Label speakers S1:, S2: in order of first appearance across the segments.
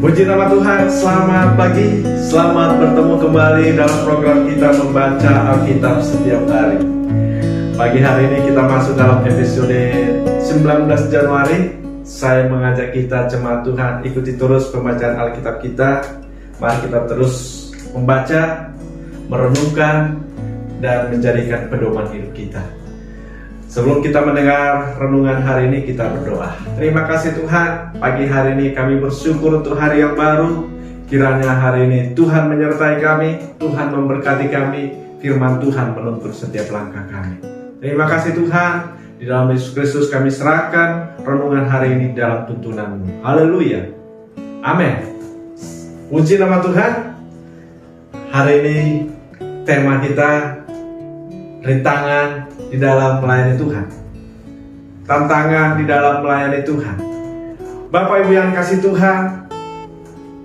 S1: Puji nama Tuhan, selamat pagi, selamat bertemu kembali dalam program kita membaca Alkitab setiap hari. Pagi hari ini kita masuk dalam episode 19 Januari. Saya mengajak kita jemaat Tuhan ikuti terus pembacaan Alkitab kita. Mari kita terus membaca, merenungkan, dan menjadikan pedoman hidup kita. Sebelum kita mendengar renungan hari ini, kita berdoa. Terima kasih Tuhan, pagi hari ini kami bersyukur untuk hari yang baru. Kiranya hari ini Tuhan menyertai kami, Tuhan memberkati kami, firman Tuhan menuntun setiap langkah kami. Terima kasih Tuhan, di dalam Yesus Kristus kami serahkan renungan hari ini dalam tuntunan-Mu. Haleluya. Amin. Puji nama Tuhan. Hari ini tema kita rintangan di dalam melayani Tuhan. Tantangan di dalam melayani Tuhan. Bapak Ibu yang kasih Tuhan,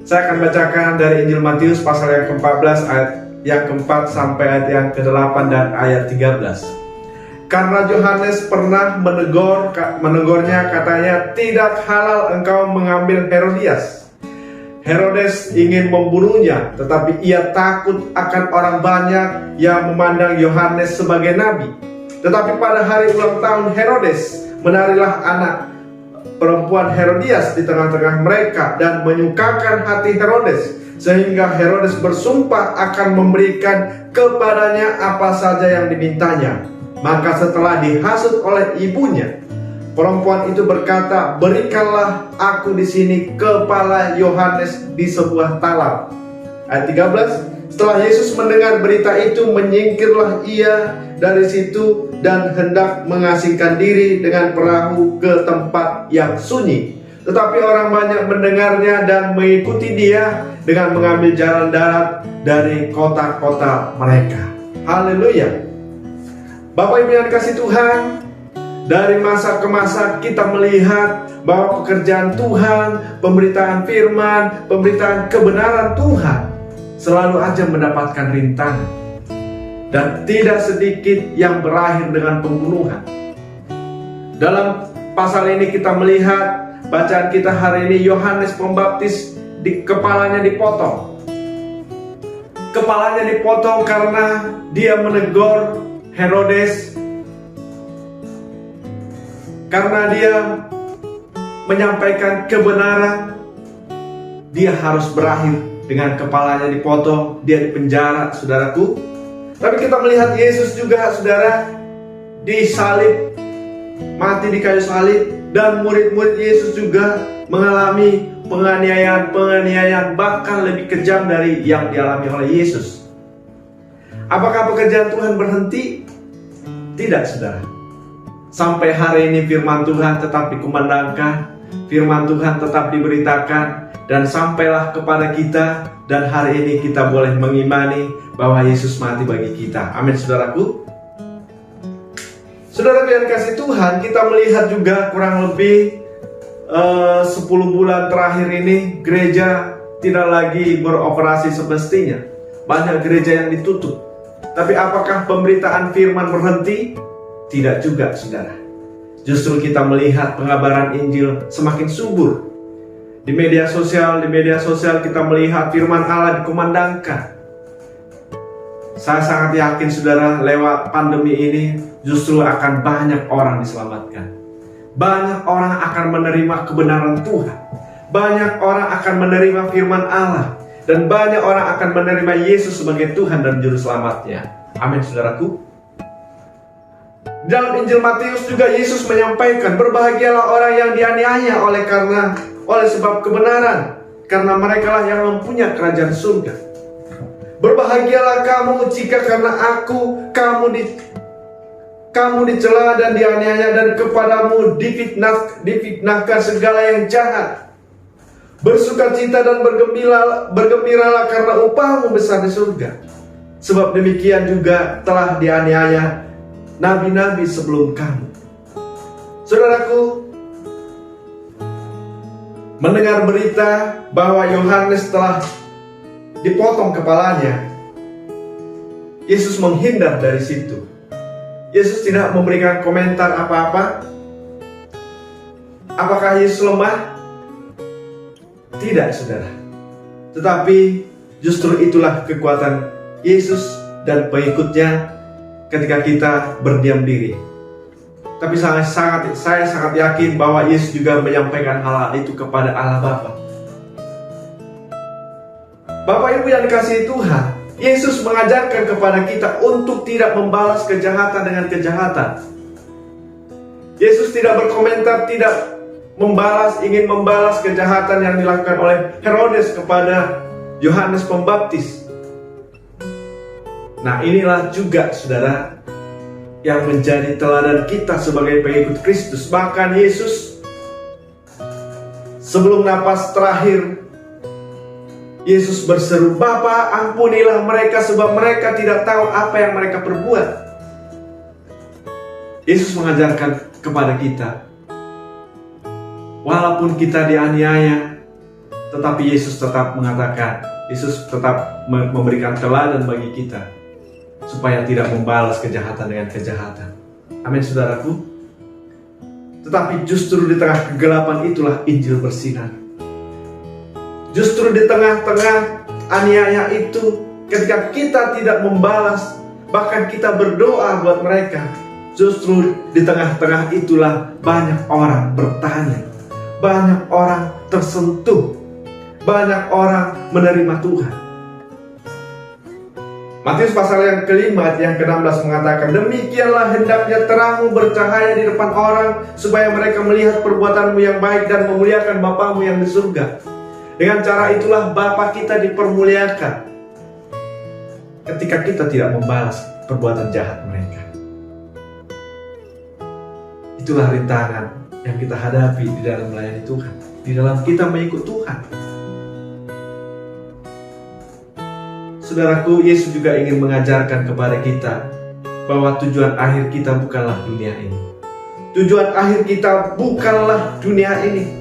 S1: saya akan bacakan dari Injil Matius pasal yang ke-14 ayat yang ke-4 sampai ayat yang ke-8 dan ayat 13. Karena Yohanes pernah menegurnya, katanya, tidak halal engkau mengambil Herodias. Herodes ingin membunuhnya, tetapi ia takut akan orang banyak yang memandang Yohanes sebagai nabi. Tetapi pada hari ulang tahun Herodes, menarilah anak perempuan Herodias di tengah-tengah mereka dan menyukakan hati Herodes, sehingga Herodes bersumpah akan memberikan kepadanya apa saja yang dimintanya. Maka setelah dihasut oleh ibunya, perempuan itu berkata, berikanlah aku di sini kepala Yohanes di sebuah talam. Ayat 13. Setelah Yesus mendengar berita itu, menyingkirlah ia dari situ dan hendak mengasingkan diri dengan perahu ke tempat yang sunyi. Tetapi orang banyak mendengarnya dan mengikuti dia dengan mengambil jalan darat dari kota-kota mereka. Haleluya. Bapak Ibu yang dikasih Tuhan, dari masa ke masa kita melihat bahwa pekerjaan Tuhan, pemberitaan firman, pemberitaan kebenaran Tuhan selalu aja mendapatkan rintangan. Dan tidak sedikit yang berakhir dengan pembunuhan. Dalam pasal ini kita melihat, bacaan kita hari ini, Yohanes Pembaptis kepalanya dipotong. Kepalanya dipotong karena dia menegur Herodes, karena dia menyampaikan kebenaran. Dia harus berakhir dengan kepalanya dipotong, dia dipenjara, saudaraku. Tapi kita melihat Yesus juga, saudara, disalib, mati di kayu salib, dan murid-murid Yesus juga mengalami penganiayaan bahkan lebih kejam dari yang dialami oleh Yesus. Apakah pekerjaan Tuhan berhenti? Tidak, saudara. Sampai hari ini firman Tuhan tetap dikumandangkan, firman Tuhan tetap diberitakan, dan sampailah kepada kita, dan hari ini kita boleh mengimani bahwa Yesus mati bagi kita. Amin, saudaraku. Saudara yang kasih Tuhan, kita melihat juga kurang lebih 10 bulan terakhir ini gereja tidak lagi beroperasi semestinya. Banyak gereja yang ditutup. Tapi apakah pemberitaan firman berhenti? Tidak juga, saudara. Justru kita melihat pengabaran Injil semakin subur. Di media sosial kita melihat firman Allah dikumandangkan. Saya sangat yakin, saudara, lewat pandemi ini justru akan banyak orang diselamatkan. Banyak orang akan menerima kebenaran Tuhan. Banyak orang akan menerima firman Allah. Dan banyak orang akan menerima Yesus sebagai Tuhan dan Juru Selamatnya. Amin, saudaraku. Dalam Injil Matius juga Yesus menyampaikan, berbahagialah orang yang dianiaya oleh sebab kebenaran, karena merekalah yang mempunyai kerajaan surga. Berbahagialah kamu jika karena aku kamu dicela dan dianiaya, dan kepadamu difitnahkan segala yang jahat. Bersukacita dan bergembiralah karena upahmu besar di surga. Sebab demikian juga telah dianiaya nabi-nabi sebelum kamu. Saudaraku, mendengar berita bahwa Yohanes telah dipotong kepalanya, Yesus menghindar dari situ. Yesus tidak memberikan komentar apa-apa. Apakah Yesus lemah? Tidak, saudara. Tetapi justru itulah kekuatan Yesus dan pengikutnya ketika kita berdiam diri. Tapi saya sangat yakin bahwa Yesus juga menyampaikan hal itu kepada Allah Bapa. Bapak Ibu yang dikasihi Tuhan, Yesus mengajarkan kepada kita untuk tidak membalas kejahatan dengan kejahatan. Yesus tidak berkomentar, tidak ingin membalas kejahatan yang dilakukan oleh Herodes kepada Yohanes Pembaptis. Nah, inilah juga, saudara, yang menjadi teladan kita sebagai pengikut Kristus. Bahkan Yesus sebelum napas terakhir, Yesus berseru, "Bapa, ampunilah mereka sebab mereka tidak tahu apa yang mereka perbuat." Yesus mengajarkan kepada kita, walaupun kita dianiaya, tetapi Yesus tetap mengatakan, Yesus tetap memberikan teladan bagi kita supaya tidak membalas kejahatan dengan kejahatan. Amin, saudaraku. Tetapi justru di tengah kegelapan itulah Injil bersinar. Justru di tengah-tengah aniaya itu, ketika kita tidak membalas, bahkan kita berdoa buat mereka, justru di tengah-tengah itulah banyak orang bertanya, banyak orang tersentuh, banyak orang menerima Tuhan. Matius pasal yang kelima, yang ke-16 mengatakan, "Demikianlah hendaknya terangmu bercahaya di depan orang, supaya mereka melihat perbuatanmu yang baik dan memuliakan Bapamu yang di surga." Dengan cara itulah Bapa kita dipermuliakan, ketika kita tidak membalas perbuatan jahat mereka. Itulah rintangan yang kita hadapi di dalam melayani Tuhan, di dalam kita mengikut Tuhan. Saudaraku, Yesus juga ingin mengajarkan kepada kita bahwa tujuan akhir kita bukanlah dunia ini. Tujuan akhir kita bukanlah dunia ini.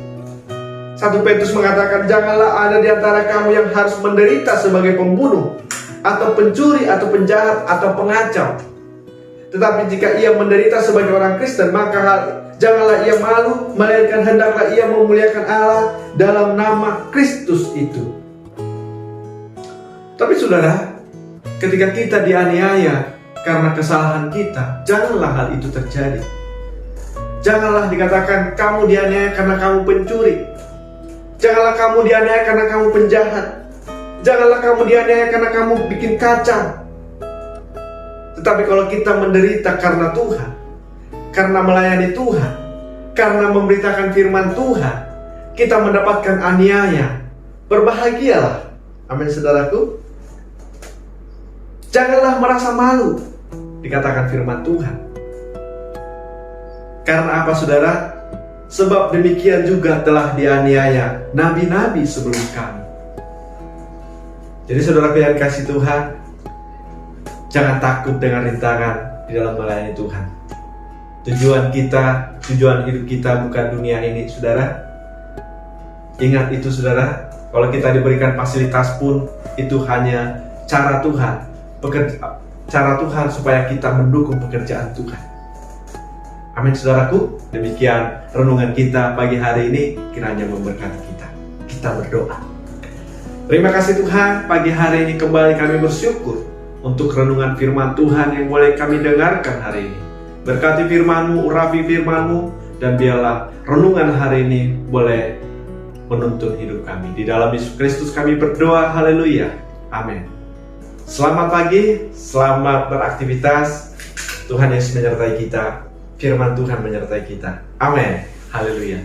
S1: 1 Petrus mengatakan, "Janganlah ada di antara kamu yang harus menderita sebagai pembunuh, atau pencuri, atau penjahat, atau pengacau. Tetapi jika ia menderita sebagai orang Kristen, maka janganlah ia malu, melainkan hendaklah ia memuliakan Allah dalam nama Kristus itu." Tapi saudara, ketika kita dianiaya karena kesalahan kita, janganlah hal itu terjadi. Janganlah dikatakan kamu dianiaya karena kamu pencuri. Janganlah kamu dianiaya karena kamu penjahat. Janganlah kamu dianiaya karena kamu bikin kacau. Tetapi kalau kita menderita karena Tuhan, karena melayani Tuhan, karena memberitakan firman Tuhan, kita mendapatkan aniaya, berbahagialah. Amin, saudaraku. Janganlah merasa malu, dikatakan firman Tuhan. Karena apa, saudara? Sebab demikian juga telah dianiaya nabi-nabi sebelum kami. Jadi saudaraku yang kasih Tuhan, jangan takut dengan rintangan di dalam melayani Tuhan. Tujuan hidup kita bukan dunia ini, saudara. Ingat itu, saudara. Kalau kita diberikan fasilitas pun, itu hanya cara Tuhan supaya kita mendukung pekerjaan Tuhan. Amin, saudaraku. Demikian renungan kita pagi hari ini, kiranya memberkati kita. Kita berdoa. Terima kasih Tuhan, pagi hari ini kembali kami bersyukur untuk renungan firman Tuhan yang boleh kami dengarkan hari ini. Berkati firman-Mu, urapi firman-Mu, dan biarlah renungan hari ini boleh menuntun hidup kami. Di dalam Yesus Kristus kami berdoa, haleluya, amin. Selamat pagi, selamat beraktivitas. Tuhan Yesus menyertai kita, firman Tuhan menyertai kita, amin, haleluya.